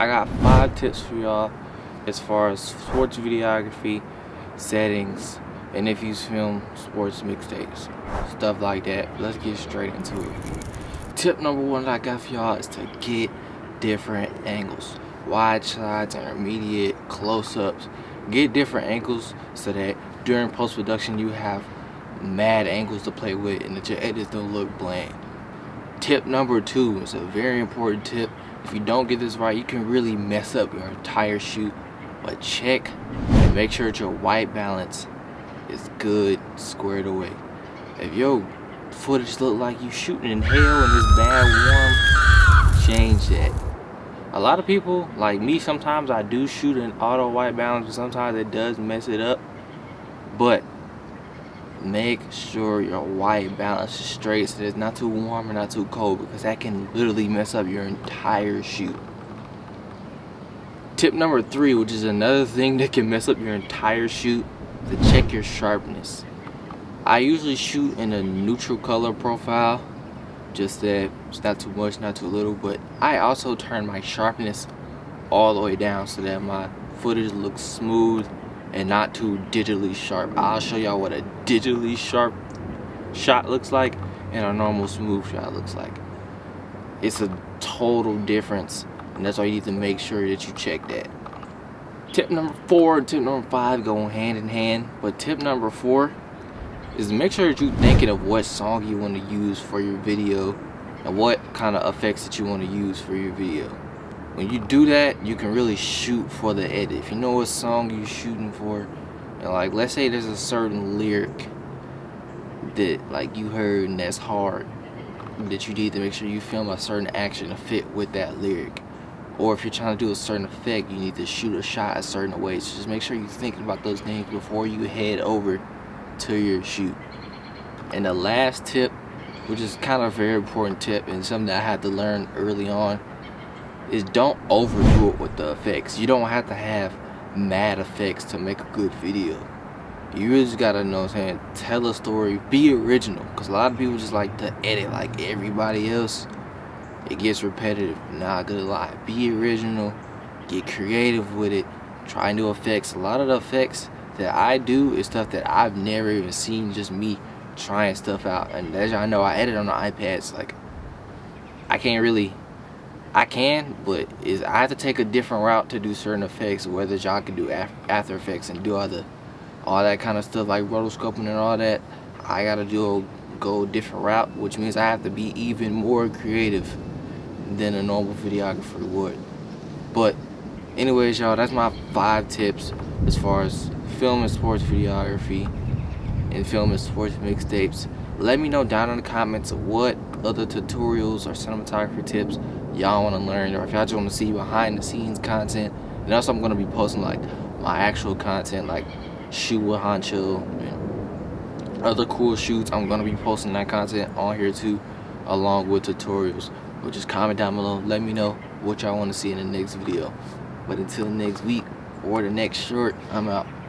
I got 5 tips for y'all as far as sports videography, settings, and if you film sports mixtapes, stuff like that. Let's get straight into it. Tip number 1 that I got for y'all is to get different angles. Wide shots, intermediate, close-ups. Get different angles so that during post-production you have mad angles to play with and that your edits don't look bland. Tip number 2 is a very important tip. If you don't get this right, you can really mess up your entire shoot. But check and make sure that your white balance is good, squared away. If your footage look like you shooting in hell and it's bad warm, change that. A lot of people, like me, sometimes I do shoot in auto white balance, but sometimes it does mess it up. But make sure your white balance is straight so that it's not too warm or not too cold, because that can literally mess up your entire shoot. Tip number 3, which is another thing that can mess up your entire shoot, to check your sharpness. I usually shoot in a neutral color profile, just that it's not too much, not too little, but I also turn my sharpness all the way down so that my footage looks smooth and not too digitally sharp. I'll show y'all what a digitally sharp shot looks like and a normal smooth shot looks like. It's a total difference, and that's why you need to make sure that you check that. Tip number 4 and tip number 5 go hand in hand, but tip number 4 is to make sure that you're thinking of what song you want to use for your video and what kind of effects that you want to use for your video. When you do that, you can really shoot for the edit. If you know what song you're shooting for, and like let's say there's a certain lyric that like you heard and that's hard, that you need to make sure you film a certain action to fit with that lyric. Or if you're trying to do a certain effect, you need to shoot a shot a certain way. So just make sure you're thinking about those things before you head over to your shoot. And the last tip, which is kind of a very important tip and something that I had to learn early on, is don't overdo it with the effects. You don't have to have mad effects to make a good video. You really just gotta know what I'm saying, tell a story, be original, because a lot of people just like to edit like everybody else. It gets repetitive, not gonna lie. Be original, get creative with it, try new effects. A lot of the effects that I do is stuff that I've never even seen, just me trying stuff out. And as y'all know, I edit on the iPads. Like I can, but I have to take a different route to do certain effects, whether y'all can do After Effects and do all that kind of stuff like rotoscoping and all that. I gotta go a different route, which means I have to be even more creative than a normal videographer would. But anyways, y'all, that's my 5 tips as far as filming sports videography and filming sports mixtapes. Let me know down in the comments what other tutorials or cinematography tips y'all want to learn, or if y'all just want to see behind the scenes content. And also I'm going to be posting like my actual content, like shoot with Honcho and other cool shoots. I'm going to be posting that content on here too, along with tutorials. But just comment down below, let me know what y'all want to see in the next video. But until next week or the next short, I'm out.